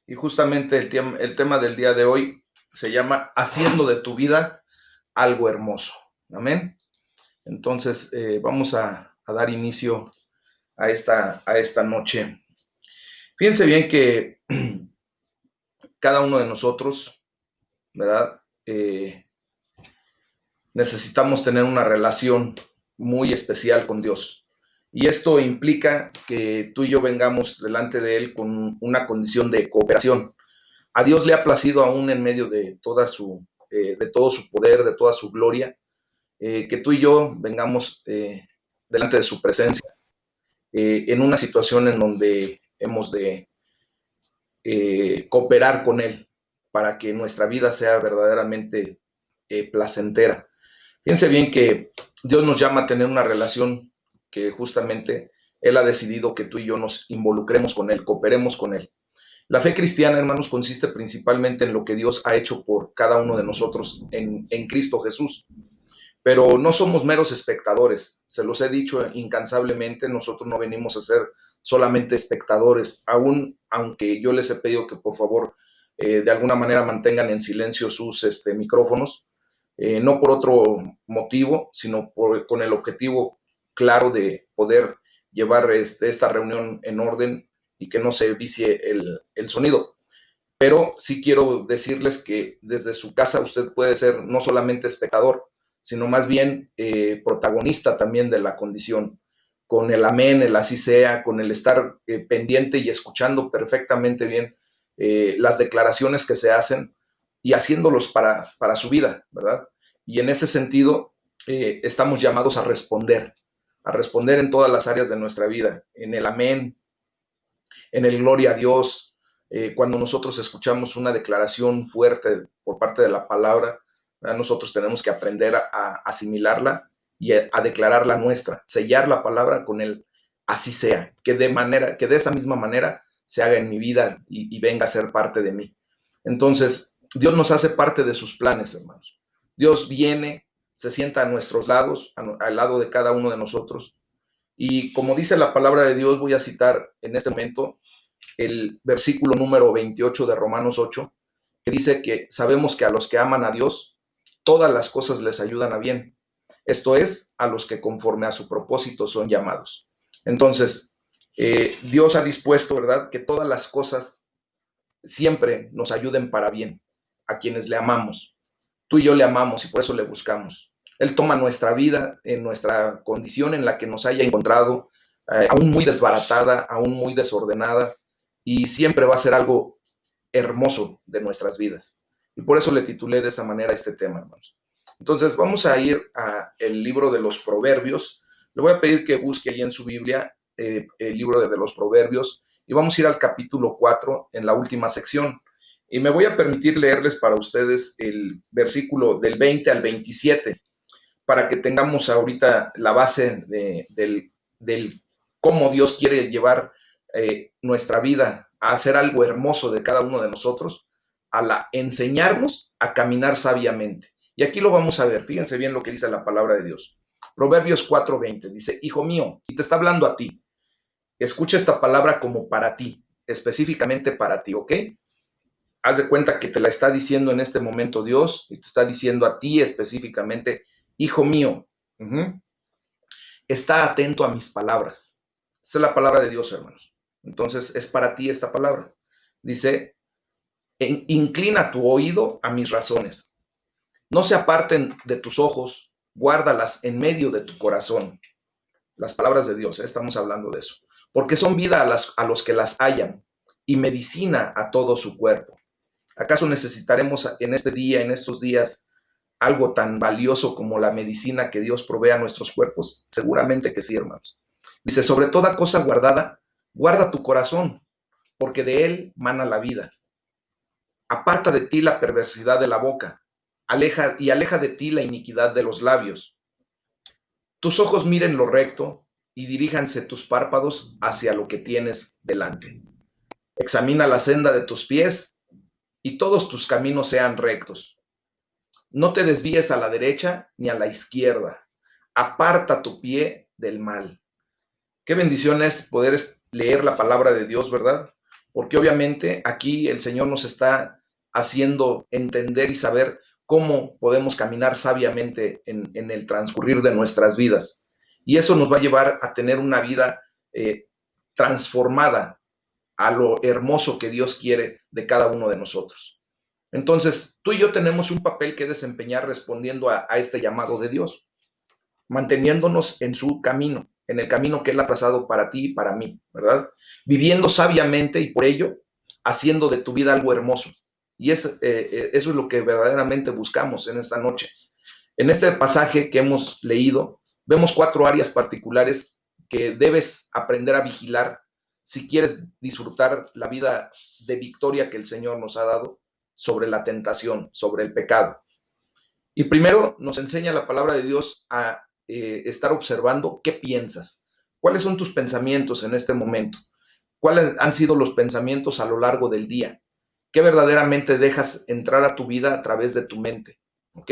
Y justamente el tema del día de hoy se llama Haciendo de tu vida algo hermoso. Amén. Entonces vamos a dar inicio a esta noche. Fíjense bien que cada uno de nosotros, ¿verdad? Necesitamos tener una relación muy especial con Dios. Y esto implica que tú y yo vengamos delante de Él con una condición de cooperación. A Dios le ha placido aún en medio de de todo su poder, de toda su gloria, que tú y yo vengamos delante de su presencia, en una situación en donde hemos de cooperar con Él para que nuestra vida sea verdaderamente placentera. Fíjense bien que Dios nos llama a tener una relación que justamente Él ha decidido que tú y yo nos involucremos con Él, cooperemos con Él. La fe cristiana, hermanos, consiste principalmente en lo que Dios ha hecho por cada uno de nosotros en Cristo Jesús. Pero no somos meros espectadores, se los he dicho incansablemente, nosotros no venimos a ser solamente espectadores, aún aunque yo les he pedido que por favor de alguna manera mantengan en silencio sus micrófonos, no por otro motivo, sino con el objetivo claro de poder llevar esta reunión en orden y que no se vicie el sonido. Pero sí quiero decirles que desde su casa usted puede ser no solamente espectador, sino más bien protagonista también de la condición, con el amén, el así sea, con el estar pendiente y escuchando perfectamente bien las declaraciones que se hacen y haciéndolos para su vida, ¿verdad? Y en ese sentido estamos llamados a responder en todas las áreas de nuestra vida, en el amén, en el gloria a Dios. Cuando nosotros escuchamos una declaración fuerte por parte de la palabra, ¿verdad? Nosotros tenemos que aprender a asimilarla y a declarar la nuestra, sellar la palabra con el así sea, que de esa misma manera se haga en mi vida y venga a ser parte de mí. Entonces, Dios nos hace parte de sus planes, hermanos. Dios viene, se sienta a nuestros lados, al lado de cada uno de nosotros. Y como dice la palabra de Dios, voy a citar en este momento el versículo número 28 de Romanos 8, que dice que sabemos que a los que aman a Dios, todas las cosas les ayudan a bien. Esto es, a los que conforme a su propósito son llamados. Entonces, Dios ha dispuesto, ¿verdad?, que todas las cosas siempre nos ayuden para bien a quienes le amamos. Tú y yo le amamos y por eso le buscamos. Él toma nuestra vida en nuestra condición en la que nos haya encontrado, aún muy desbaratada, aún muy desordenada, y siempre va a ser algo hermoso de nuestras vidas. Y por eso le titulé de esa manera este tema, hermanos. Entonces vamos a ir al libro de los Proverbios. Le voy a pedir que busque ahí en su Biblia el libro de los Proverbios y vamos a ir al capítulo 4 en la última sección. Y me voy a permitir leerles para ustedes el versículo del 20 al 27 para que tengamos ahorita la base del cómo Dios quiere llevar nuestra vida a hacer algo hermoso de cada uno de nosotros, enseñarnos a caminar sabiamente. Y aquí lo vamos a ver, fíjense bien lo que dice la palabra de Dios. Proverbios 4:20 dice, hijo mío, y te está hablando a ti, escucha esta palabra como para ti, específicamente para ti, ¿ok? Haz de cuenta que te la está diciendo en este momento Dios y te está diciendo a ti específicamente, hijo mío, está atento a mis palabras. Esa es la palabra de Dios, hermanos. Entonces es para ti esta palabra. Dice, inclina tu oído a mis razones. No se aparten de tus ojos, guárdalas en medio de tu corazón. Las palabras de Dios, estamos hablando de eso. Porque son vida a los que las hallan y medicina a todo su cuerpo. ¿Acaso necesitaremos en este día, en estos días, algo tan valioso como la medicina que Dios provee a nuestros cuerpos? Seguramente que sí, hermanos. Dice, sobre toda cosa guardada, guarda tu corazón, porque de él mana la vida. Aparta de ti la perversidad de la boca, aleja de ti la iniquidad de los labios. Tus ojos miren lo recto y diríjanse tus párpados hacia lo que tienes delante. Examina la senda de tus pies y todos tus caminos sean rectos. No te desvíes a la derecha ni a la izquierda. Aparta tu pie del mal. Qué bendición es poder leer la palabra de Dios, ¿verdad? porque obviamente aquí el Señor nos está haciendo entender y saber cómo podemos caminar sabiamente en el transcurrir de nuestras vidas. Y eso nos va a llevar a tener una vida transformada a lo hermoso que Dios quiere de cada uno de nosotros. Entonces, tú y yo tenemos un papel que desempeñar respondiendo a este llamado de Dios, manteniéndonos en su camino, en el camino que Él ha trazado para ti y para mí, ¿verdad? Viviendo sabiamente y por ello haciendo de tu vida algo hermoso. Y eso es lo que verdaderamente buscamos en esta noche. En este pasaje que hemos leído, vemos 4 áreas particulares que debes aprender a vigilar si quieres disfrutar la vida de victoria que el Señor nos ha dado sobre la tentación, sobre el pecado. Y primero nos enseña la palabra de Dios a estar observando qué piensas, cuáles son tus pensamientos en este momento, cuáles han sido los pensamientos a lo largo del día, qué verdaderamente dejas entrar a tu vida a través de tu mente, ¿ok?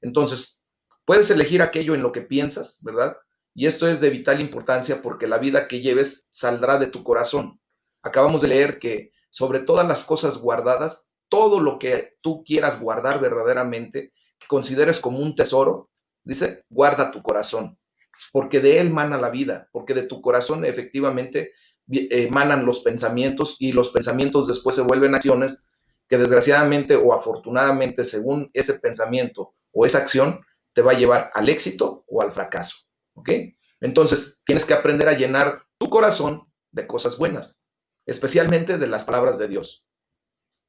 Entonces, puedes elegir aquello en lo que piensas, ¿verdad? Y esto es de vital importancia porque la vida que lleves saldrá de tu corazón. Acabamos de leer que sobre todas las cosas guardadas, todo lo que tú quieras guardar verdaderamente, que consideres como un tesoro, dice, guarda tu corazón, porque de él mana la vida, porque de tu corazón efectivamente emanan los pensamientos y los pensamientos después se vuelven acciones que desgraciadamente o afortunadamente, según ese pensamiento o esa acción, te va a llevar al éxito o al fracaso, ¿ok? Entonces, tienes que aprender a llenar tu corazón de cosas buenas, especialmente de las palabras de Dios.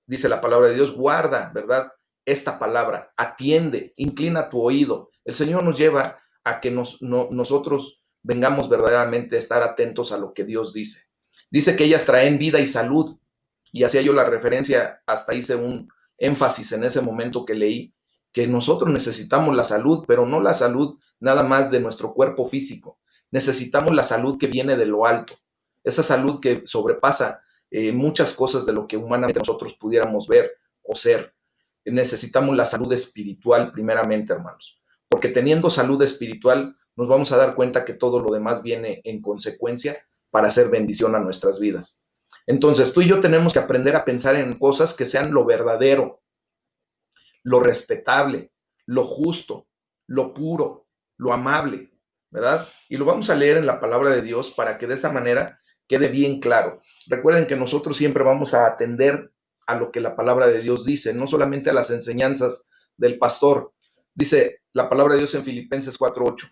Dice la palabra de Dios, guarda, ¿verdad? Esta palabra, atiende, inclina tu oído. El Señor nos lleva a que nosotros vengamos verdaderamente a estar atentos a lo que Dios dice. Dice que ellas traen vida y salud, y hacía yo la referencia, hasta hice un énfasis en ese momento que leí, que nosotros necesitamos la salud, pero no la salud nada más de nuestro cuerpo físico. Necesitamos la salud que viene de lo alto, esa salud que sobrepasa muchas cosas de lo que humanamente nosotros pudiéramos ver o ser. Necesitamos la salud espiritual primeramente, hermanos, porque teniendo salud espiritual nos vamos a dar cuenta que todo lo demás viene en consecuencia para hacer bendición a nuestras vidas. Entonces, tú y yo tenemos que aprender a pensar en cosas que sean lo verdadero, lo respetable, lo justo, lo puro, lo amable, ¿verdad? Y lo vamos a leer en la palabra de Dios para que de esa manera quede bien claro. Recuerden que nosotros siempre vamos a atender a lo que la palabra de Dios dice, no solamente a las enseñanzas del pastor. Dice la palabra de Dios en Filipenses 4:8.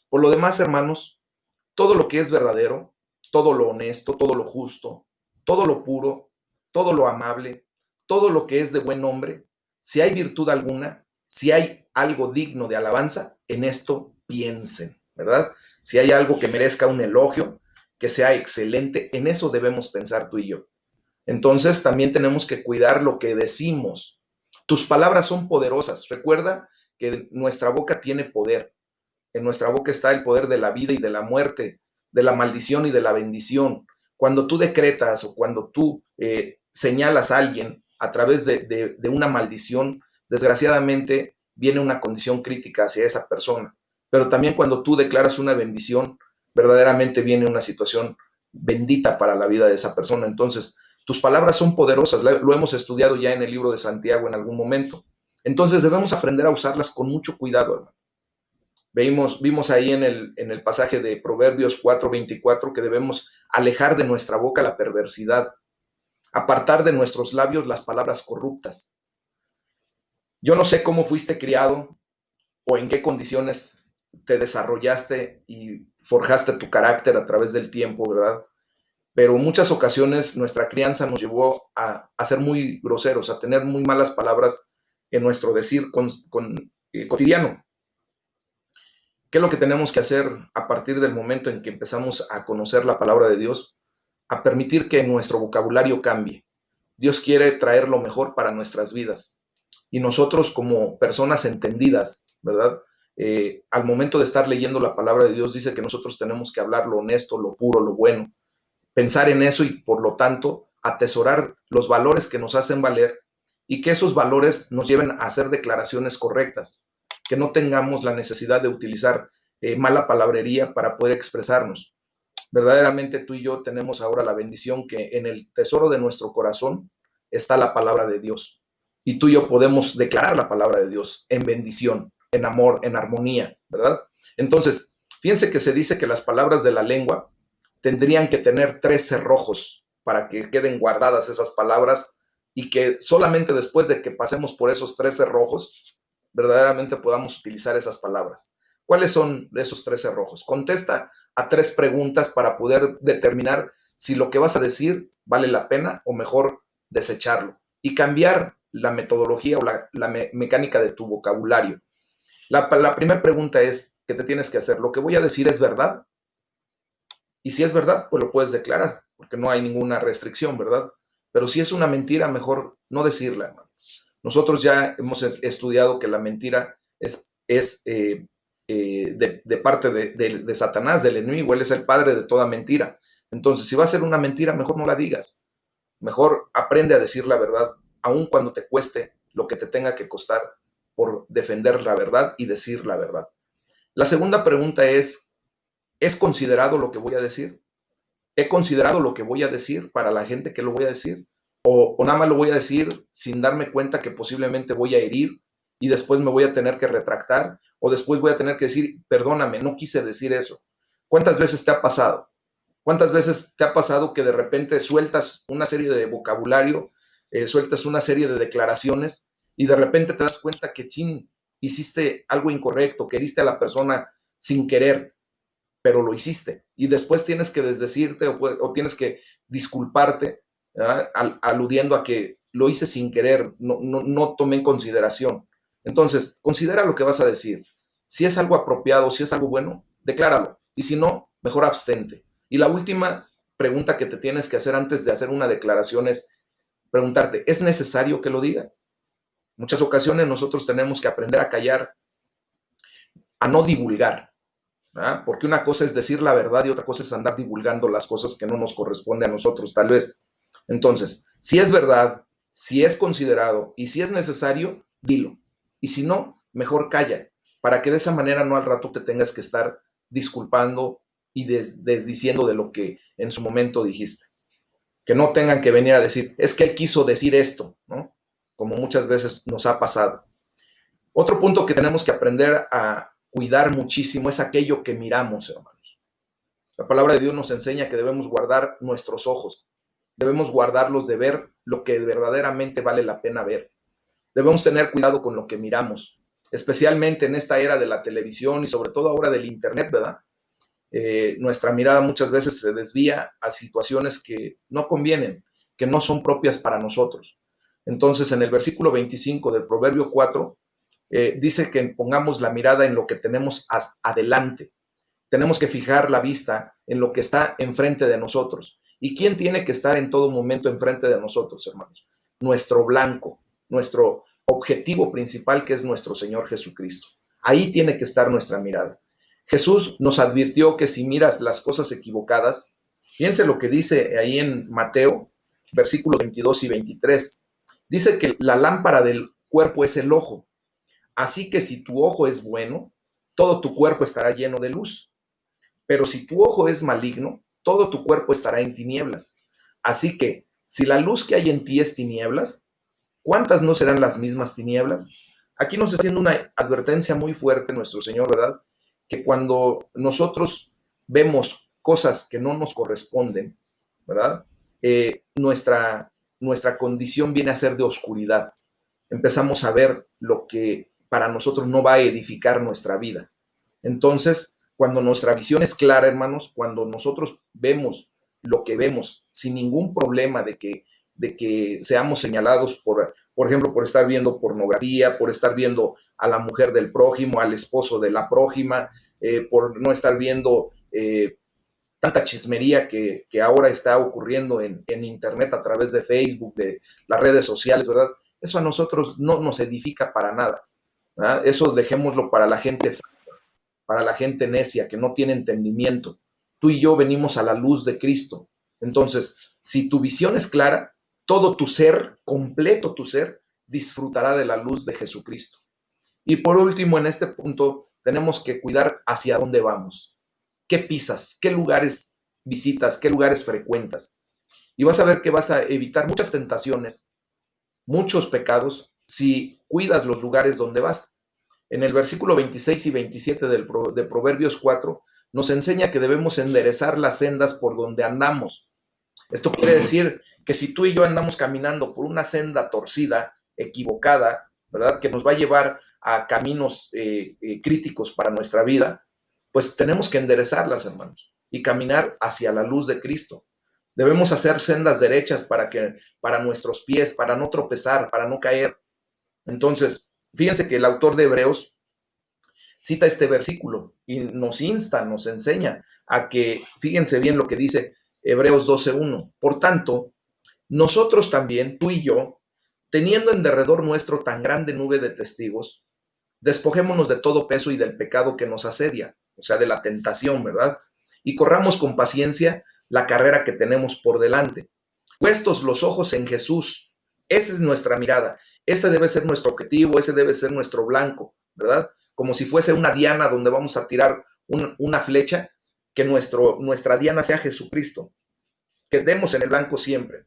Por lo demás, hermanos, todo lo que es verdadero, todo lo honesto, todo lo justo, todo lo puro, todo lo amable, todo lo que es de buen nombre, si hay virtud alguna, si hay algo digno de alabanza, en esto piensen, ¿verdad? Si hay algo que merezca un elogio, que sea excelente, en eso debemos pensar tú y yo. Entonces también tenemos que cuidar lo que decimos. Tus palabras son poderosas. Recuerda que nuestra boca tiene poder. En nuestra boca está el poder de la vida y de la muerte, de la maldición y de la bendición. Cuando tú decretas o cuando tú señalas a alguien a través de una maldición, desgraciadamente viene una condición crítica hacia esa persona. Pero también cuando tú declaras una bendición, verdaderamente viene una situación bendita para la vida de esa persona. Entonces, tus palabras son poderosas. Lo hemos estudiado ya en el libro de Santiago en algún momento. Entonces, debemos aprender a usarlas con mucho cuidado, hermano. Vimos ahí en el pasaje de Proverbios 4:24 que debemos alejar de nuestra boca la perversidad, apartar de nuestros labios las palabras corruptas. Yo no sé cómo fuiste criado o en qué condiciones te desarrollaste y forjaste tu carácter a través del tiempo, ¿verdad? Pero en muchas ocasiones nuestra crianza nos llevó a ser muy groseros, a tener muy malas palabras en nuestro decir cotidiano. ¿Qué es lo que tenemos que hacer a partir del momento en que empezamos a conocer la palabra de Dios? A permitir que nuestro vocabulario cambie. Dios quiere traer lo mejor para nuestras vidas. Y nosotros como personas entendidas, ¿verdad? Al momento de estar leyendo la palabra de Dios dice que nosotros tenemos que hablar lo honesto, lo puro, lo bueno. Pensar en eso y por lo tanto atesorar los valores que nos hacen valer y que esos valores nos lleven a hacer declaraciones correctas, que no tengamos la necesidad de utilizar mala palabrería para poder expresarnos. verdaderamente tú y yo tenemos ahora la bendición que en el tesoro de nuestro corazón está la palabra de Dios. Y tú y yo podemos declarar la palabra de Dios en bendición, en amor, en armonía, ¿verdad? Entonces, fíjense que se dice que las palabras de la lengua tendrían que tener 3 cerrojos para que queden guardadas esas palabras y que solamente después de que pasemos por esos 3 cerrojos, verdaderamente podamos utilizar esas palabras. ¿Cuáles son esos 3 cerrojos? Contesta a 3 preguntas para poder determinar si lo que vas a decir vale la pena o mejor desecharlo y cambiar la metodología o la mecánica de tu vocabulario. La primera pregunta es que te tienes que hacer, ¿lo que voy a decir es verdad? Y si es verdad, pues lo puedes declarar, porque no hay ninguna restricción, ¿verdad? Pero si es una mentira, mejor no decirla, hermano. Nosotros ya hemos estudiado que la mentira es de parte de Satanás, del enemigo. Él es el padre de toda mentira. Entonces, si va a ser una mentira, mejor no la digas. Mejor aprende a decir la verdad, aun cuando te cueste lo que te tenga que costar por defender la verdad y decir la verdad. La segunda pregunta ¿es considerado lo que voy a decir? ¿He considerado lo que voy a decir para la gente que lo voy a decir? ¿O nada más lo voy a decir sin darme cuenta que posiblemente voy a herir y después me voy a tener que retractar? ¿O después voy a tener que decir, perdóname, no quise decir eso? ¿Cuántas veces te ha pasado? ¿Cuántas veces te ha pasado que de repente sueltas una serie de vocabulario, sueltas una serie de declaraciones y de repente te das cuenta que, chin, hiciste algo incorrecto, que heriste a la persona sin querer, pero lo hiciste? Y después tienes que desdecirte o tienes que disculparte, aludiendo a que lo hice sin querer, no tomé en consideración. Entonces, considera lo que vas a decir. Si es algo apropiado, si es algo bueno, decláralo. Y si no, mejor abstente. Y la última pregunta que te tienes que hacer antes de hacer una declaración es preguntarte, ¿es necesario que lo diga? Muchas ocasiones nosotros tenemos que aprender a callar, a no divulgar. ¿Ah? Porque una cosa es decir la verdad y otra cosa es andar divulgando las cosas que no nos corresponden a nosotros, tal vez. Entonces, si es verdad, si es considerado y si es necesario, dilo. Y si no, mejor calla, para que de esa manera no al rato te tengas que estar disculpando y desdiciendo de lo que en su momento dijiste. Que no tengan que venir a decir, es que él quiso decir esto, ¿no? Como muchas veces nos ha pasado. Otro punto que tenemos que aprender a cuidar muchísimo es aquello que miramos, hermanos. La palabra de Dios nos enseña que debemos guardar nuestros ojos, debemos guardarlos de ver lo que verdaderamente vale la pena ver. Debemos tener cuidado con lo que miramos, especialmente en esta era de la televisión y sobre todo ahora del internet, ¿verdad? Nuestra mirada muchas veces se desvía a situaciones que no convienen, que no son propias para nosotros. Entonces, en el versículo 25 del Proverbio 4, dice que pongamos la mirada en lo que tenemos adelante. Tenemos que fijar la vista en lo que está enfrente de nosotros. ¿Y quién tiene que estar en todo momento enfrente de nosotros, hermanos? Nuestro blanco, nuestro objetivo principal, que es nuestro Señor Jesucristo. Ahí tiene que estar nuestra mirada. Jesús nos advirtió que si miras las cosas equivocadas, fíjense lo que dice ahí en Mateo, versículos 22 y 23. Dice que la lámpara del cuerpo es el ojo. Así que si tu ojo es bueno, todo tu cuerpo estará lleno de luz. Pero si tu ojo es maligno, todo tu cuerpo estará en tinieblas. Así que si la luz que hay en ti es tinieblas, ¿cuántas no serán las mismas tinieblas? Aquí nos está haciendo una advertencia muy fuerte nuestro Señor, ¿verdad? Que cuando nosotros vemos cosas que no nos corresponden, ¿verdad? Nuestra condición viene a ser de oscuridad. Empezamos a ver lo que para nosotros no va a edificar nuestra vida. Entonces, cuando nuestra visión es clara, hermanos, cuando nosotros vemos lo que vemos sin ningún problema de que seamos señalados por ejemplo, por estar viendo pornografía, por estar viendo a la mujer del prójimo, al esposo de la prójima, por no estar viendo tanta chismería que ahora está ocurriendo en Internet a través de Facebook, de las redes sociales, ¿verdad? Eso a nosotros no nos edifica para nada, ¿verdad? Eso dejémoslo para la gente necia que no tiene entendimiento. Tú y yo venimos a la luz de Cristo. Entonces, si tu visión es clara, todo tu ser, completo tu ser, disfrutará de la luz de Jesucristo. Y por último, en este punto, tenemos que cuidar hacia dónde vamos. ¿Qué pisas? ¿Qué lugares visitas, qué lugares frecuentas. Y vas a ver que vas a evitar muchas tentaciones, muchos pecados, si cuidas los lugares donde vas. En el versículo 26 y 27 de Proverbios 4 nos enseña que debemos enderezar las sendas por donde andamos. Esto quiere decir que si tú y yo andamos caminando por una senda torcida, equivocada, ¿verdad? Que nos va a llevar a caminos críticos para nuestra vida, pues tenemos que enderezarlas, hermanos, y caminar hacia la luz de Cristo. Debemos hacer sendas derechas para nuestros pies, para no tropezar, para no caer. Entonces, fíjense que el autor de Hebreos cita este versículo y nos insta, nos enseña a que, fíjense bien lo que dice Hebreos 12:1. Por tanto, nosotros también, tú y yo, teniendo en derredor nuestro tan grande nube de testigos, despojémonos de todo peso y del pecado que nos asedia, o sea, de la tentación, ¿verdad? Y corramos con paciencia la carrera que tenemos por delante. Puestos los ojos en Jesús, esa es nuestra mirada, ese debe ser nuestro objetivo, ese debe ser nuestro blanco, ¿verdad? Como si fuese una diana donde vamos a tirar una flecha, que nuestra diana sea Jesucristo, que demos en el blanco siempre,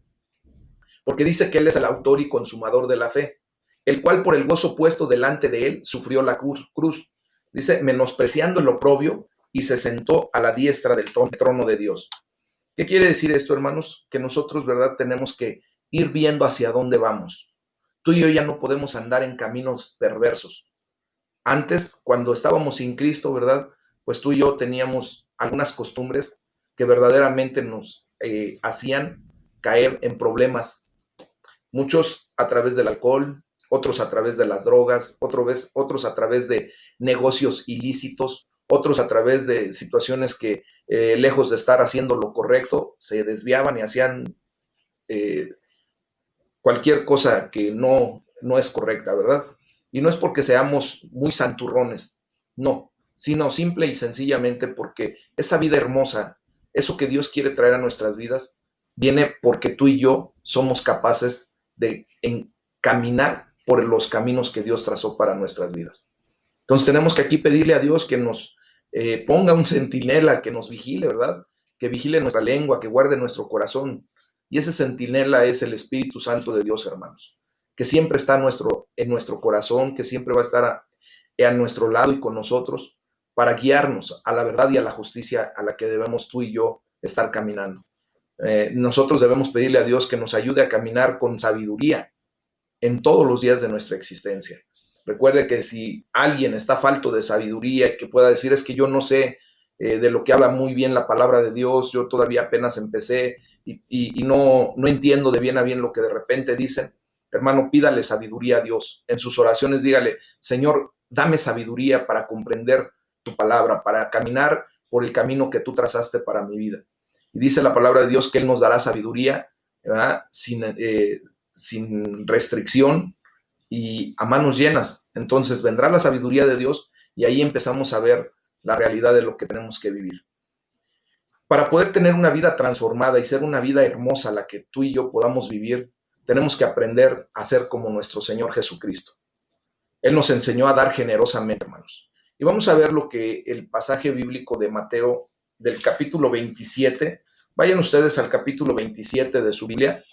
porque dice que Él es el autor y consumador de la fe, el cual por el gozo puesto delante de Él sufrió la cruz. Dice, menospreciando el oprobio, y se sentó a la diestra del trono de Dios. ¿Qué quiere decir esto, hermanos? Que nosotros, ¿verdad?, tenemos que ir viendo hacia dónde vamos. Tú y yo ya no podemos andar en caminos perversos. Antes, cuando estábamos sin Cristo, ¿verdad?, pues tú y yo teníamos algunas costumbres que verdaderamente nos hacían caer en problemas. Muchos a través del alcohol, otros a través de las drogas, otros a través de negocios ilícitos, otros a través de situaciones que lejos de estar haciendo lo correcto, se desviaban y hacían eh, cualquier cosa que no es correcta, ¿verdad? Y no es porque seamos muy santurrones, no, sino simple y sencillamente porque esa vida hermosa, eso que Dios quiere traer a nuestras vidas, viene porque tú y yo somos capaces de caminar por los caminos que Dios trazó para nuestras vidas. Entonces tenemos que aquí pedirle a Dios que nos ponga un centinela, que nos vigile, ¿verdad? Que vigile nuestra lengua, que guarde nuestro corazón. Y ese centinela es el Espíritu Santo de Dios, hermanos, que siempre está en nuestro corazón, que siempre va a estar a nuestro lado y con nosotros para guiarnos a la verdad y a la justicia a la que debemos tú y yo estar caminando. Nosotros debemos pedirle a Dios que nos ayude a caminar con sabiduría en todos los días de nuestra existencia. Recuerde que si alguien está falto de sabiduría y que pueda decir es que yo no sé de lo que habla muy bien la palabra de Dios, yo todavía apenas empecé y no entiendo de bien a bien lo que de repente dicen, hermano, pídale sabiduría a Dios. En sus oraciones dígale, Señor, dame sabiduría para comprender tu palabra, para caminar por el camino que tú trazaste para mi vida. Y dice la palabra de Dios que Él nos dará sabiduría, ¿verdad? Sin restricción y a manos llenas. Entonces vendrá la sabiduría de Dios y ahí empezamos a ver la realidad de lo que tenemos que vivir. Para poder tener una vida transformada y ser una vida hermosa la que tú y yo podamos vivir, tenemos que aprender a ser como nuestro Señor Jesucristo. Él nos enseñó a dar generosamente, hermanos. Y vamos a ver lo que el pasaje bíblico de Mateo del capítulo 27, vayan ustedes al capítulo 27 de su Biblia,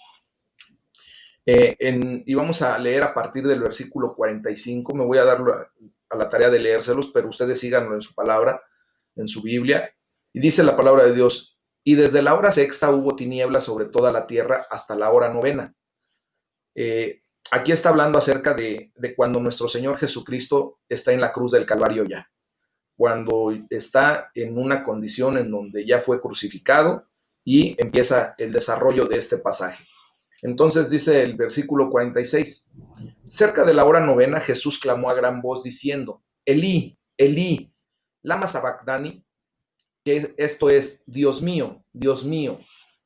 y vamos a leer a partir del versículo 45. Me voy a dar a la tarea de leérselos, pero ustedes síganlo en su palabra, en su Biblia. Y dice la palabra de Dios, y desde la hora sexta hubo tinieblas sobre toda la tierra hasta la hora novena. Aquí está hablando acerca de cuando nuestro Señor Jesucristo está en la cruz del Calvario ya, cuando está en una condición en donde ya fue crucificado y empieza el desarrollo de este pasaje. Entonces dice el versículo 46, cerca de la hora novena Jesús clamó a gran voz diciendo, Elí, Elí, lama sabactani, que esto es, Dios mío,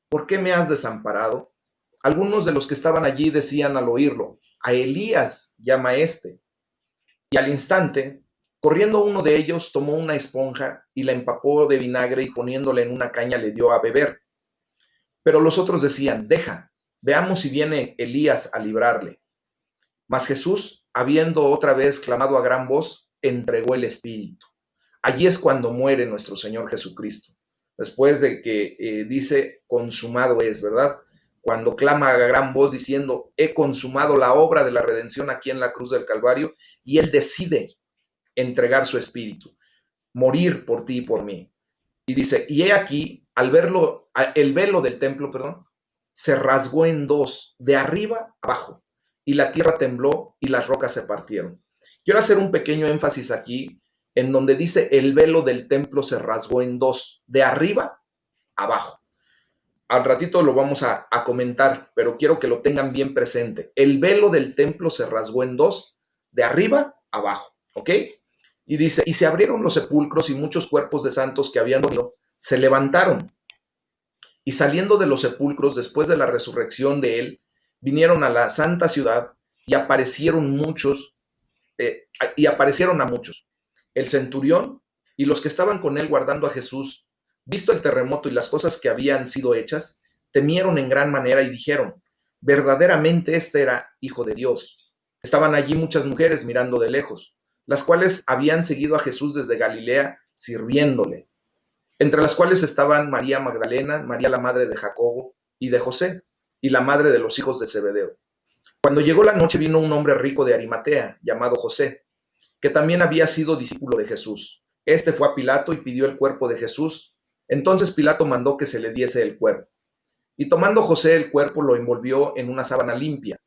¿por qué me has desamparado? Algunos de los que estaban allí decían al oírlo, a Elías llama este. Y al instante, corriendo uno de ellos, tomó una esponja y la empapó de vinagre y poniéndola en una caña le dio a beber. Pero los otros decían, deja, veamos si viene Elías a librarle. Mas Jesús, habiendo otra vez clamado a gran voz, entregó el espíritu. Allí es cuando muere nuestro Señor Jesucristo. después de que dice consumado es, ¿verdad? Cuando clama a gran voz diciendo, he consumado la obra de la redención aquí en la cruz del Calvario, y él decide entregar su espíritu, morir por ti y por mí. Y dice, y he aquí, al verlo, el velo del templo, perdón, se rasgó en dos, de arriba a abajo, y la tierra tembló y las rocas se partieron. Quiero hacer un pequeño énfasis aquí, en donde dice el velo del templo se rasgó en dos, de arriba a abajo. Al ratito lo vamos a comentar, pero quiero que lo tengan bien presente. El velo del templo se rasgó en dos, de arriba a abajo, ¿ok? Y dice, y se abrieron los sepulcros y muchos cuerpos de santos que habían dormido se levantaron. Y saliendo de los sepulcros después de la resurrección de él, vinieron a la santa ciudad y aparecieron muchos, y aparecieron a muchos. El centurión y los que estaban con él guardando a Jesús, visto el terremoto y las cosas que habían sido hechas, temieron en gran manera y dijeron, verdaderamente este era hijo de Dios. Estaban allí muchas mujeres mirando de lejos, las cuales habían seguido a Jesús desde Galilea, sirviéndole, entre las cuales estaban María Magdalena, María la madre de Jacobo y de José, y la madre de los hijos de Zebedeo. Cuando llegó la noche vino un hombre rico de Arimatea, llamado José, que también había sido discípulo de Jesús. Este fue a Pilato y pidió el cuerpo de Jesús. Entonces Pilato mandó que se le diese el cuerpo. Y tomando José el cuerpo, lo envolvió en una sábana limpia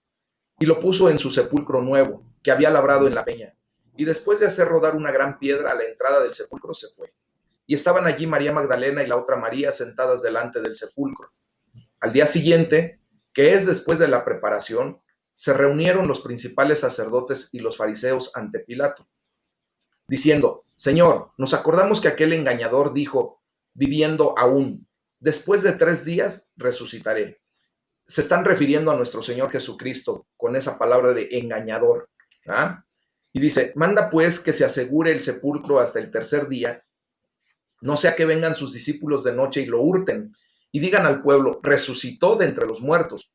y lo puso en su sepulcro nuevo, que había labrado en la peña. Y después de hacer rodar una gran piedra a la entrada del sepulcro, se fue. Y estaban allí María Magdalena y la otra María sentadas delante del sepulcro. Al día siguiente, que es después de la preparación, se reunieron los principales sacerdotes y los fariseos ante Pilato, diciendo, Señor, nos acordamos que aquel engañador dijo, viviendo aún, después de 3 días resucitaré. Se están refiriendo a nuestro Señor Jesucristo con esa palabra de engañador. ¿Ah? Y dice, manda pues que se asegure el sepulcro hasta el tercer día, no sea que vengan sus discípulos de noche y lo hurten y digan al pueblo, resucitó de entre los muertos,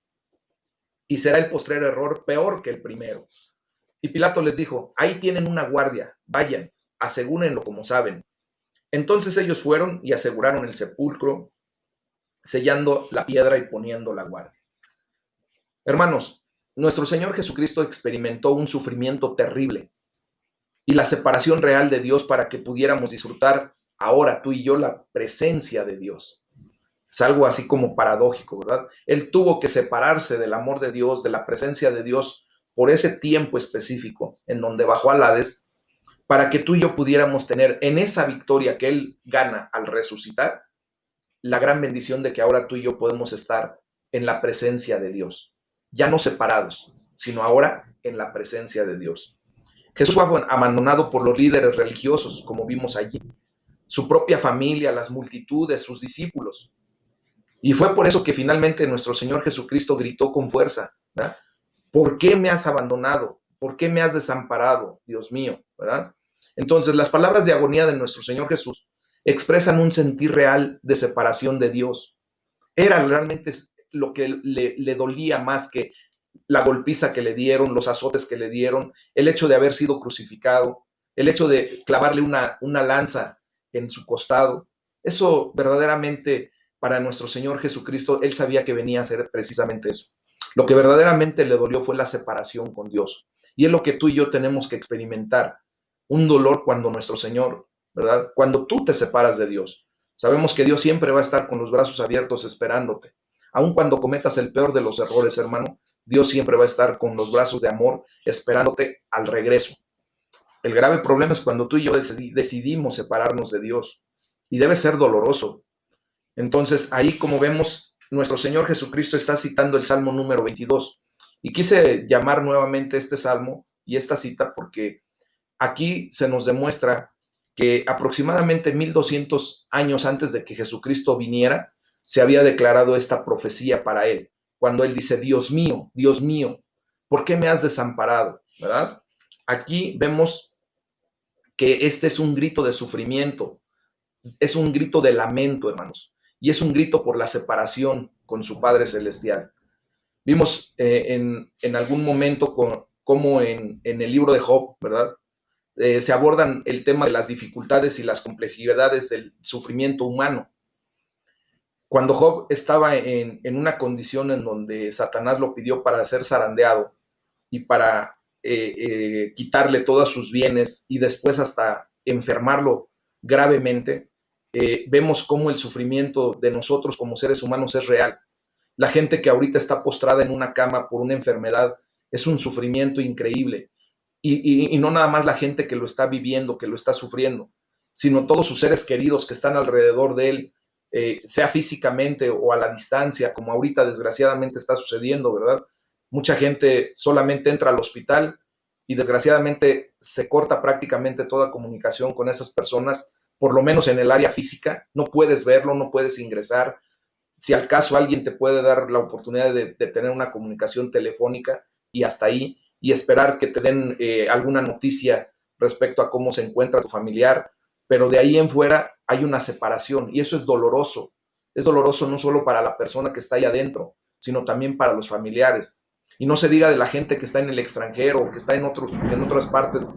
y será el postrer error peor que el primero. Y Pilato les dijo, ahí tienen una guardia, vayan, asegúrenlo como saben. Entonces ellos fueron y aseguraron el sepulcro, sellando la piedra y poniendo la guardia. Hermanos, nuestro Señor Jesucristo experimentó un sufrimiento terrible y la separación real de Dios para que pudiéramos disfrutar ahora tú y yo la presencia de Dios. Es algo así como paradójico, ¿verdad? Él tuvo que separarse del amor de Dios, de la presencia de Dios, por ese tiempo específico en donde bajó al Hades, para que tú y yo pudiéramos tener en esa victoria que Él gana al resucitar, la gran bendición de que ahora tú y yo podemos estar en la presencia de Dios, ya no separados, sino ahora en la presencia de Dios. Jesús fue abandonado por los líderes religiosos, como vimos allí, su propia familia, las multitudes, sus discípulos. Y fue por eso que finalmente nuestro Señor Jesucristo gritó con fuerza, ¿verdad? ¿Por qué me has abandonado? ¿Por qué me has desamparado, Dios mío? ¿Verdad? Entonces, las palabras de agonía de nuestro Señor Jesús expresan un sentir real de separación de Dios. Era realmente lo que le dolía más que la golpiza que le dieron, los azotes que le dieron, el hecho de haber sido crucificado, el hecho de clavarle una lanza en su costado. Eso verdaderamente para nuestro Señor Jesucristo, Él sabía que venía a hacer precisamente eso. Lo que verdaderamente le dolió fue la separación con Dios. Y es lo que tú y yo tenemos que experimentar. Un dolor cuando nuestro Señor, ¿verdad? Cuando tú te separas de Dios. Sabemos que Dios siempre va a estar con los brazos abiertos esperándote. Aun cuando cometas el peor de los errores, hermano, Dios siempre va a estar con los brazos de amor esperándote al regreso. El grave problema es cuando tú y yo decidimos separarnos de Dios. Y debe ser doloroso. Entonces, ahí como vemos, nuestro Señor Jesucristo está citando el Salmo número 22. Y quise llamar nuevamente este salmo y esta cita porque aquí se nos demuestra que aproximadamente 1200 años antes de que Jesucristo viniera, se había declarado esta profecía para él, cuando él dice, Dios mío, ¿por qué me has desamparado? ¿Verdad? Aquí vemos que este es un grito de sufrimiento, es un grito de lamento, hermanos, y es un grito por la separación con su Padre Celestial. Vimos en algún momento como en el libro de Job, ¿verdad? Se abordan el tema de las dificultades y las complejidades del sufrimiento humano. Cuando Job estaba en una condición en donde Satanás lo pidió para ser zarandeado y para quitarle todos sus bienes y después hasta enfermarlo gravemente, vemos cómo el sufrimiento de nosotros como seres humanos es real. La gente que ahorita está postrada en una cama por una enfermedad es un sufrimiento increíble. Y no nada más la gente que lo está viviendo, que lo está sufriendo, sino todos sus seres queridos que están alrededor de él, sea físicamente o a la distancia, como ahorita desgraciadamente está sucediendo, ¿verdad? Mucha gente solamente entra al hospital y desgraciadamente se corta prácticamente toda comunicación con esas personas, por lo menos en el área física. No puedes verlo, no puedes ingresar. Si al caso alguien te puede dar la oportunidad de tener una comunicación telefónica y hasta ahí, y esperar que te den alguna noticia respecto a cómo se encuentra tu familiar, pero de ahí en fuera hay una separación y eso es doloroso. Es doloroso no solo para la persona que está ahí adentro, sino también para los familiares. Y no se diga de la gente que está en el extranjero o que está en otras partes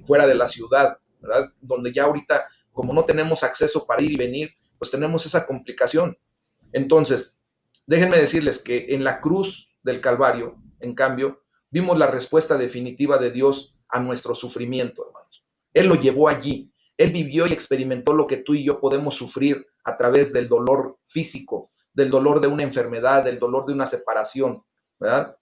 fuera de la ciudad, ¿verdad? Donde ya ahorita, como no tenemos acceso para ir y venir, pues tenemos esa complicación. Entonces, déjenme decirles que en la cruz del Calvario, en cambio, vimos la respuesta definitiva de Dios a nuestro sufrimiento, hermanos. Él lo llevó allí. Él vivió y experimentó lo que tú y yo podemos sufrir a través del dolor físico, del dolor de una enfermedad, del dolor de una separación, ¿verdad?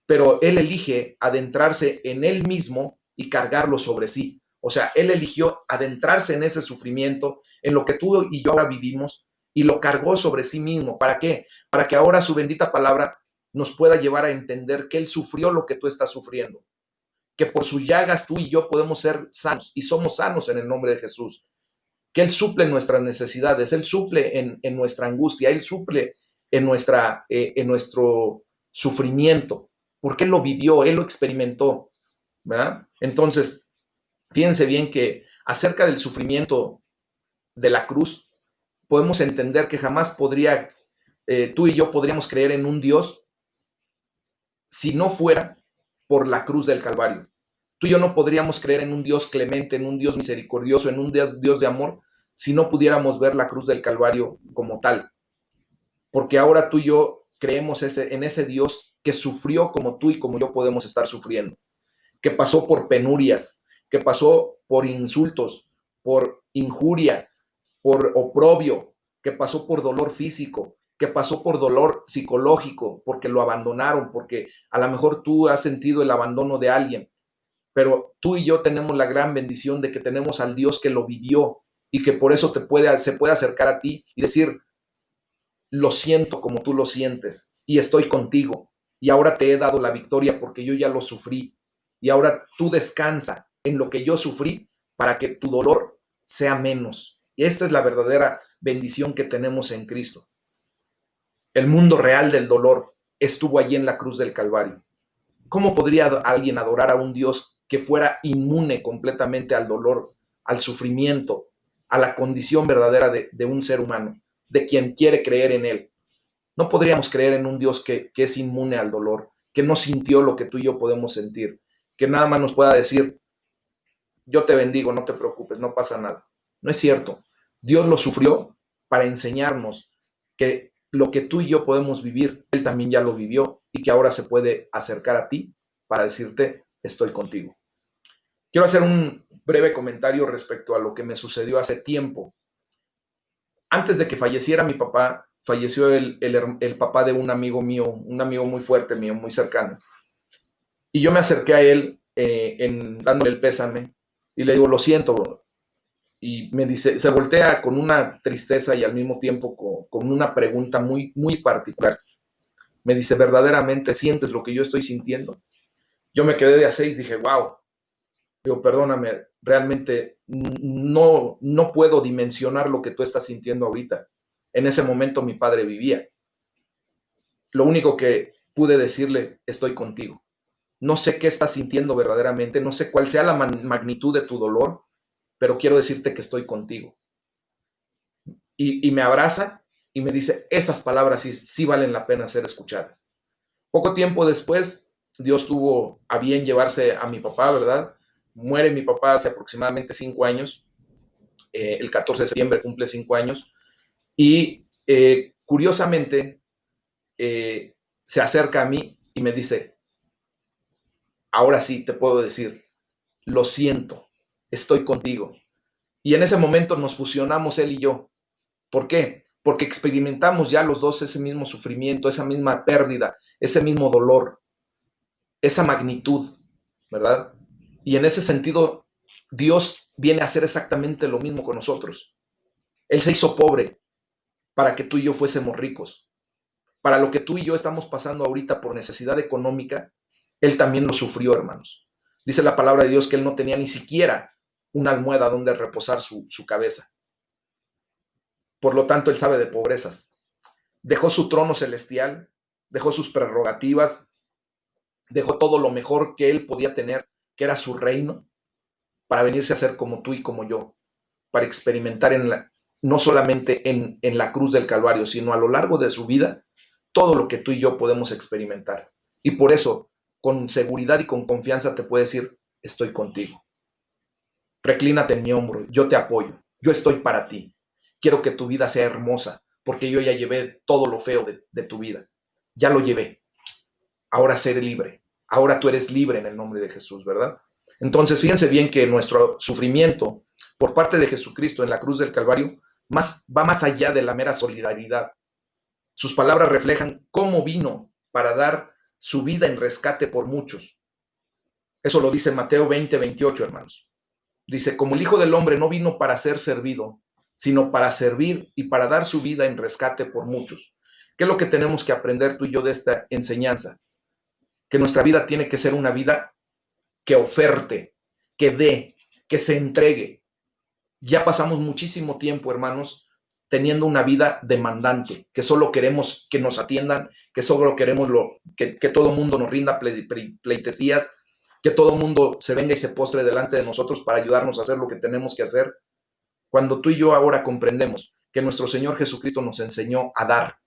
Pero él elige adentrarse en él mismo y cargarlo sobre sí. O sea, él eligió adentrarse en ese sufrimiento, en lo que tú y yo ahora vivimos, y lo cargó sobre sí mismo. ¿Para qué? Para que ahora su bendita palabra nos pueda llevar a entender que él sufrió lo que tú estás sufriendo, que por sus llagas tú y yo podemos ser sanos y somos sanos en el nombre de Jesús, que él suple nuestras necesidades, él suple en nuestra angustia, él suple en nuestro sufrimiento, porque él lo vivió, él lo experimentó, ¿verdad? Entonces, fíjense bien que acerca del sufrimiento de la cruz, podemos entender que jamás tú y yo podríamos creer en un Dios si no fuera por la cruz del Calvario. Tú y yo no podríamos creer en un Dios clemente, en un Dios misericordioso, en un Dios de amor, si no pudiéramos ver la cruz del Calvario como tal. Porque ahora tú y yo creemos en ese Dios que sufrió como tú y como yo podemos estar sufriendo, que pasó por penurias, que pasó por insultos, por injuria, por oprobio, que pasó por dolor físico, que pasó por dolor psicológico, porque lo abandonaron, porque a lo mejor tú has sentido el abandono de alguien, pero tú y yo tenemos la gran bendición de que tenemos al Dios que lo vivió y que por eso se puede acercar a ti y decir, lo siento como tú lo sientes y estoy contigo y ahora te he dado la victoria porque yo ya lo sufrí y ahora tú descansa en lo que yo sufrí para que tu dolor sea menos. Y esta es la verdadera bendición que tenemos en Cristo. El mundo real del dolor estuvo allí en la cruz del Calvario. ¿Cómo podría alguien adorar a un Dios que fuera inmune completamente al dolor, al sufrimiento, a la condición verdadera de un ser humano, de quien quiere creer en él? No podríamos creer en un Dios que es inmune al dolor, que no sintió lo que tú y yo podemos sentir, que nada más nos pueda decir, yo te bendigo, no te preocupes, no pasa nada. No es cierto. Dios lo sufrió para enseñarnos que lo que tú y yo podemos vivir, Él también ya lo vivió y que ahora se puede acercar a ti para decirte, estoy contigo. Quiero hacer un breve comentario respecto a lo que me sucedió hace tiempo. Antes de que falleciera mi papá, falleció el papá de un amigo mío, un amigo muy fuerte mío, muy cercano. Y yo me acerqué a él dándole el pésame y le digo, lo siento, bro. Y me dice, se voltea con una tristeza y al mismo tiempo con una pregunta muy, muy particular. Me dice, ¿verdaderamente sientes lo que yo estoy sintiendo? Yo me quedé de a seis, dije, wow. Digo, perdóname, realmente no puedo dimensionar lo que tú estás sintiendo ahorita. En ese momento mi padre vivía. Lo único que pude decirle, estoy contigo. No sé qué estás sintiendo verdaderamente, no sé cuál sea la magnitud de tu dolor, pero quiero decirte que estoy contigo. Y me abraza y me dice, esas palabras sí valen la pena ser escuchadas. Poco tiempo después, Dios tuvo a bien llevarse a mi papá, ¿verdad? Muere mi papá hace aproximadamente 5 años. El 14 de septiembre cumple 5 años. Y Curiosamente, se acerca a mí y me dice, ahora sí te puedo decir, lo siento, estoy contigo. Y en ese momento nos fusionamos él y yo. ¿Por qué? Porque experimentamos ya los dos ese mismo sufrimiento, esa misma pérdida, ese mismo dolor, esa magnitud, ¿verdad? Y en ese sentido, Dios viene a hacer exactamente lo mismo con nosotros. Él se hizo pobre para que tú y yo fuésemos ricos. Para lo que tú y yo estamos pasando ahorita por necesidad económica, Él también lo sufrió, hermanos. Dice la palabra de Dios que Él no tenía ni siquiera una almohada donde reposar su cabeza. Por lo tanto, Él sabe de pobrezas. Dejó su trono celestial, dejó sus prerrogativas, dejó todo lo mejor que Él podía tener, que era su reino, para venirse a ser como tú y como yo, para experimentar no solamente en la cruz del Calvario, sino a lo largo de su vida, todo lo que tú y yo podemos experimentar. Y por eso, con seguridad y con confianza te puedo decir, estoy contigo. Reclínate en mi hombro, yo te apoyo, yo estoy para ti. Quiero que tu vida sea hermosa, porque yo ya llevé todo lo feo de tu vida. Ya lo llevé. Ahora seré libre. Ahora tú eres libre en el nombre de Jesús, ¿verdad? Entonces, fíjense bien que nuestro sufrimiento por parte de Jesucristo en la cruz del Calvario va más allá de la mera solidaridad. Sus palabras reflejan cómo vino para dar su vida en rescate por muchos. Eso lo dice Mateo 20:28, hermanos. Dice, como el Hijo del Hombre no vino para ser servido, sino para servir y para dar su vida en rescate por muchos. ¿Qué es lo que tenemos que aprender tú y yo de esta enseñanza? Que nuestra vida tiene que ser una vida que oferte, que dé, que se entregue. Ya pasamos muchísimo tiempo, hermanos, teniendo una vida demandante, que solo queremos que nos atiendan, que solo queremos que todo el mundo nos rinda pleitesías, que todo el mundo se venga y se postre delante de nosotros para ayudarnos a hacer lo que tenemos que hacer. Cuando tú y yo ahora comprendemos que nuestro Señor Jesucristo nos enseñó a dar.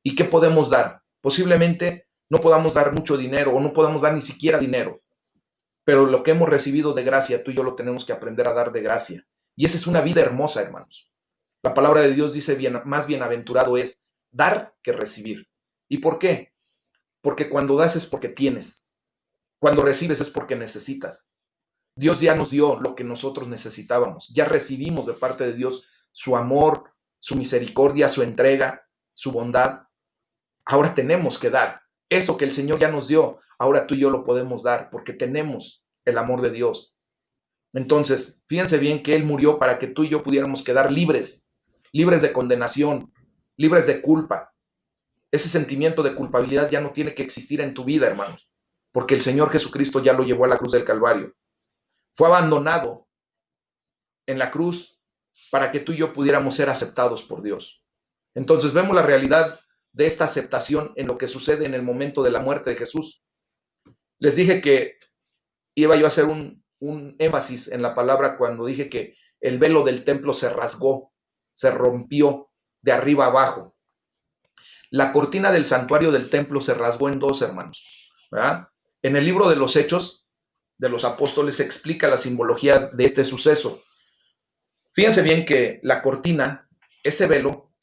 ¿Y qué podemos dar? Posiblemente no podamos dar mucho dinero o no podamos dar ni siquiera dinero, pero lo que hemos recibido de gracia, tú y yo lo tenemos que aprender a dar de gracia. Y esa es una vida hermosa, hermanos. La palabra de Dios dice, más bienaventurado es dar que recibir. ¿Y por qué? Porque cuando das es porque tienes. Cuando recibes es porque necesitas. Dios ya nos dio lo que nosotros necesitábamos. Ya recibimos de parte de Dios su amor, su misericordia, su entrega, su bondad. Ahora tenemos que dar. Eso que el Señor ya nos dio, ahora tú y yo lo podemos dar porque tenemos el amor de Dios. Entonces, fíjense bien que Él murió para que tú y yo pudiéramos quedar libres, libres de condenación, libres de culpa. Ese sentimiento de culpabilidad ya no tiene que existir en tu vida, hermanos, porque el Señor Jesucristo ya lo llevó a la cruz del Calvario. Fue abandonado en la cruz para que tú y yo pudiéramos ser aceptados por Dios. Entonces vemos la realidad de esta aceptación en lo que sucede en el momento de la muerte de Jesús. Les dije que iba yo a hacer un énfasis en la palabra cuando dije que el velo del templo se rasgó, se rompió de arriba abajo. La cortina del santuario del templo se rasgó en dos, hermanos, ¿verdad? En el libro de los Hechos de los Apóstoles se explica la simbología de este suceso. Fíjense bien que la cortina, ese velo,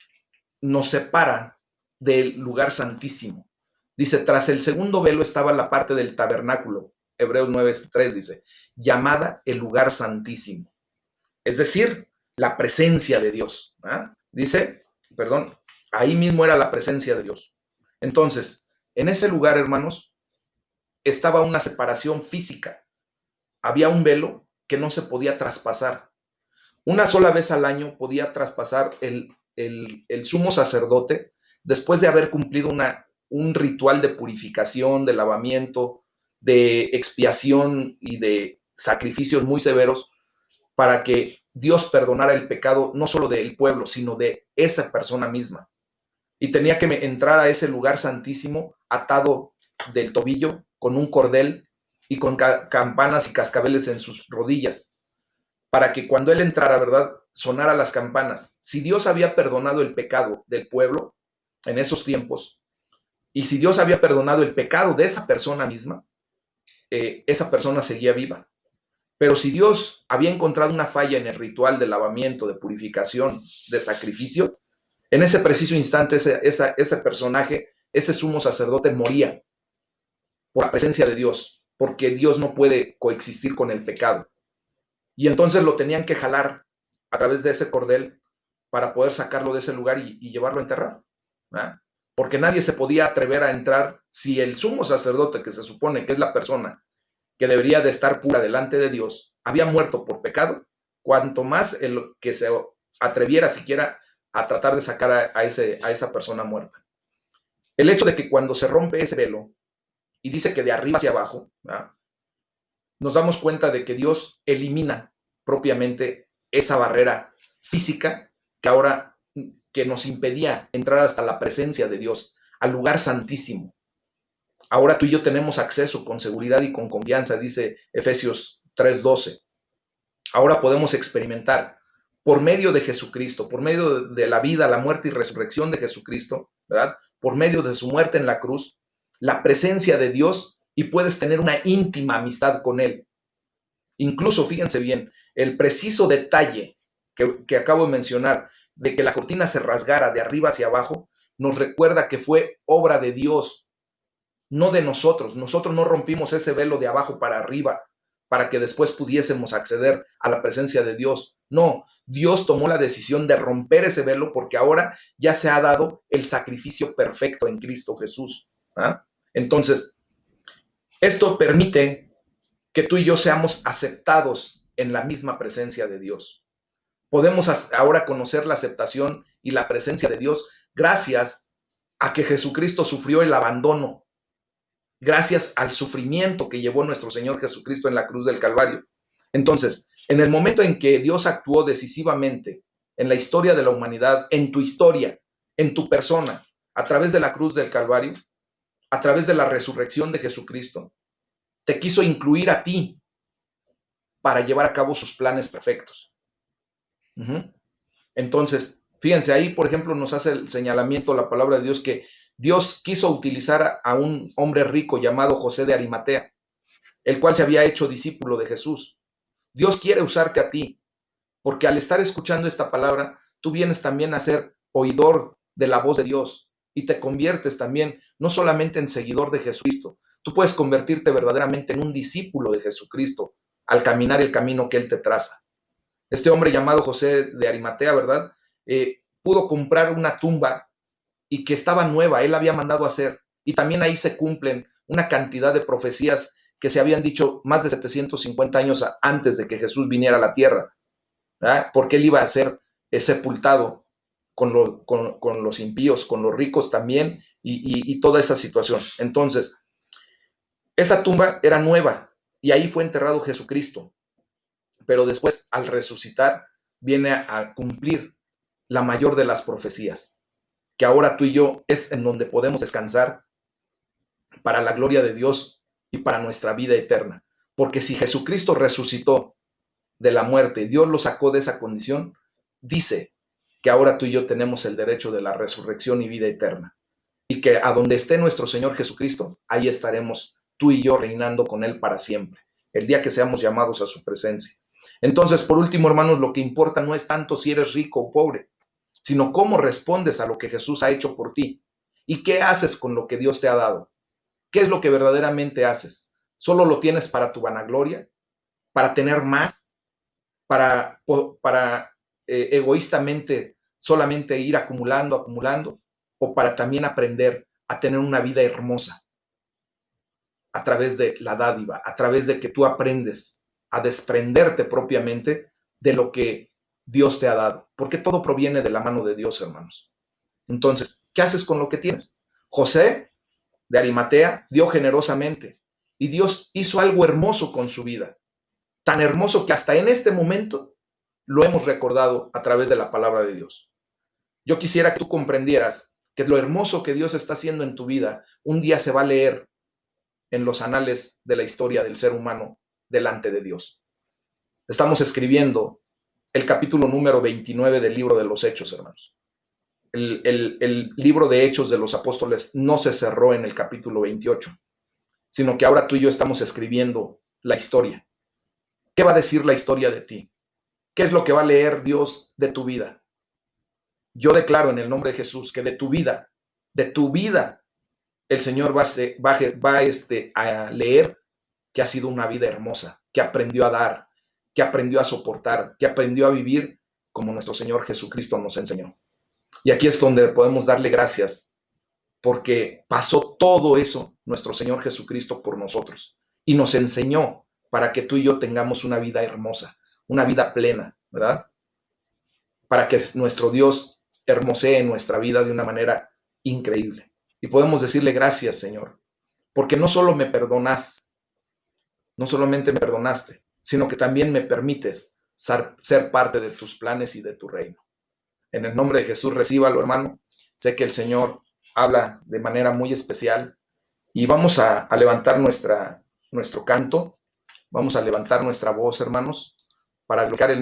nos separa del lugar santísimo. Dice, tras el segundo velo estaba la parte del tabernáculo, Hebreos 9:3 dice, llamada el lugar santísimo. Es decir, la presencia de Dios. Dice, perdón, ahí mismo era la presencia de Dios. Entonces, en ese lugar, hermanos, estaba una separación física. Había un velo que no se podía traspasar. Una sola vez al año podía traspasar el sumo sacerdote después de haber cumplido un ritual de purificación, de lavamiento, de expiación y de sacrificios muy severos para que Dios perdonara el pecado no solo del pueblo, sino de esa persona misma. Y tenía que entrar a ese lugar santísimo atado del tobillo con un cordel y con campanas y cascabeles en sus rodillas, para que cuando él entrara, ¿verdad?, sonara las campanas. Si Dios había perdonado el pecado del pueblo en esos tiempos, y si Dios había perdonado el pecado de esa persona misma, esa persona seguía viva. Pero si Dios había encontrado una falla en el ritual de lavamiento, de purificación, de sacrificio, En ese preciso instante, ese personaje, ese sumo sacerdote moría por la presencia de Dios, porque Dios no puede coexistir con el pecado. Y entonces lo tenían que jalar a través de ese cordel para poder sacarlo de ese lugar y llevarlo a enterrar, ¿verdad? Porque nadie se podía atrever a entrar si el sumo sacerdote, que se supone que es la persona que debería de estar pura delante de Dios, había muerto por pecado, cuanto más el que se atreviera siquiera a tratar de sacar a esa persona muerta. El hecho de que cuando se rompe ese velo y dice que de arriba hacia abajo, ¿verdad?, nos damos cuenta de que Dios elimina propiamente esa barrera física que ahora que nos impedía entrar hasta la presencia de Dios, al lugar santísimo. Ahora tú y yo tenemos acceso con seguridad y con confianza, dice Efesios 3:12. Ahora podemos experimentar por medio de Jesucristo, por medio de la vida, la muerte y resurrección de Jesucristo, ¿verdad? Por medio de su muerte en la cruz, la presencia de Dios, y puedes tener una íntima amistad con Él. Incluso, fíjense bien, el preciso detalle que acabo de mencionar, de que la cortina se rasgara de arriba hacia abajo, nos recuerda que fue obra de Dios, no de nosotros. Nosotros no rompimos ese velo de abajo para arriba para que después pudiésemos acceder a la presencia de Dios. No, Dios tomó la decisión de romper ese velo porque ahora ya se ha dado el sacrificio perfecto en Cristo Jesús. ¿Ah? Entonces, esto permite que tú y yo seamos aceptados en la misma presencia de Dios. Podemos ahora conocer la aceptación y la presencia de Dios gracias a que Jesucristo sufrió el abandono, gracias al sufrimiento que llevó nuestro Señor Jesucristo en la cruz del Calvario. Entonces, en el momento en que Dios actuó decisivamente en la historia de la humanidad, en tu historia, en tu persona, a través de la cruz del Calvario, a través de la resurrección de Jesucristo, te quiso incluir a ti para llevar a cabo sus planes perfectos. Entonces, fíjense, ahí, por ejemplo, nos hace el señalamiento la palabra de Dios que Dios quiso utilizar a un hombre rico llamado José de Arimatea, el cual se había hecho discípulo de Jesús. Dios quiere usarte a ti, porque al estar escuchando esta palabra, tú vienes también a ser oidor de la voz de Dios y te conviertes también no solamente en seguidor de Jesucristo, tú puedes convertirte verdaderamente en un discípulo de Jesucristo al caminar el camino que Él te traza. Este hombre llamado José de Arimatea, ¿verdad? Pudo comprar una tumba y que estaba nueva, él había mandado a hacer. Y también ahí se cumplen una cantidad de profecías que se habían dicho más de 750 años antes de que Jesús viniera a la tierra, ¿verdad? Porque él iba a ser sepultado con los impíos, con los ricos también, y toda esa situación. Entonces, esa tumba era nueva y ahí fue enterrado Jesucristo. Pero después, al resucitar, viene a cumplir la mayor de las profecías, que ahora tú y yo es en donde podemos descansar para la gloria de Dios y para nuestra vida eterna. Porque si Jesucristo resucitó de la muerte, Dios lo sacó de esa condición, dice que ahora tú y yo tenemos el derecho de la resurrección y vida eterna. Y que a donde esté nuestro Señor Jesucristo, ahí estaremos tú y yo reinando con Él para siempre, el día que seamos llamados a su presencia. Entonces, por último, hermanos, lo que importa no es tanto si eres rico o pobre, sino cómo respondes a lo que Jesús ha hecho por ti y qué haces con lo que Dios te ha dado. ¿Qué es lo que verdaderamente haces? ¿Solo lo tienes para tu vanagloria? ¿Para tener más? ¿Para egoístamente solamente ir acumulando, acumulando? ¿O para también aprender a tener una vida hermosa a través de la dádiva, a través de que tú aprendes a desprenderte propiamente de lo que Dios te ha dado? Porque todo proviene de la mano de Dios, hermanos. Entonces, ¿qué haces con lo que tienes? José de Arimatea dio generosamente y Dios hizo algo hermoso con su vida, tan hermoso que hasta en este momento lo hemos recordado a través de la palabra de Dios. Yo quisiera que tú comprendieras que lo hermoso que Dios está haciendo en tu vida un día se va a leer en los anales de la historia del ser humano delante de Dios. Estamos escribiendo el capítulo número 29 del libro de los Hechos, hermanos. El libro de Hechos de los Apóstoles no se cerró en el capítulo 28, sino que ahora tú y yo estamos escribiendo la historia. ¿Qué va a decir la historia de ti? ¿Qué es lo que va a leer Dios de tu vida? Yo declaro en el nombre de Jesús que de tu vida, el Señor a leer que ha sido una vida hermosa, que aprendió a dar, que aprendió a soportar, que aprendió a vivir como nuestro Señor Jesucristo nos enseñó. Y aquí es donde podemos darle gracias, porque pasó todo eso nuestro Señor Jesucristo por nosotros y nos enseñó para que tú y yo tengamos una vida hermosa, una vida plena, ¿verdad? Para que nuestro Dios hermosee nuestra vida de una manera increíble. Y podemos decirle gracias, Señor, porque no solo me perdonas, no solamente me perdonaste, sino que también me permites ser parte de tus planes y de tu reino. En el nombre de Jesús, recíbalo, hermano. Sé que el Señor habla de manera muy especial y vamos a levantar nuestro canto, vamos a levantar nuestra voz, hermanos, para glorificar el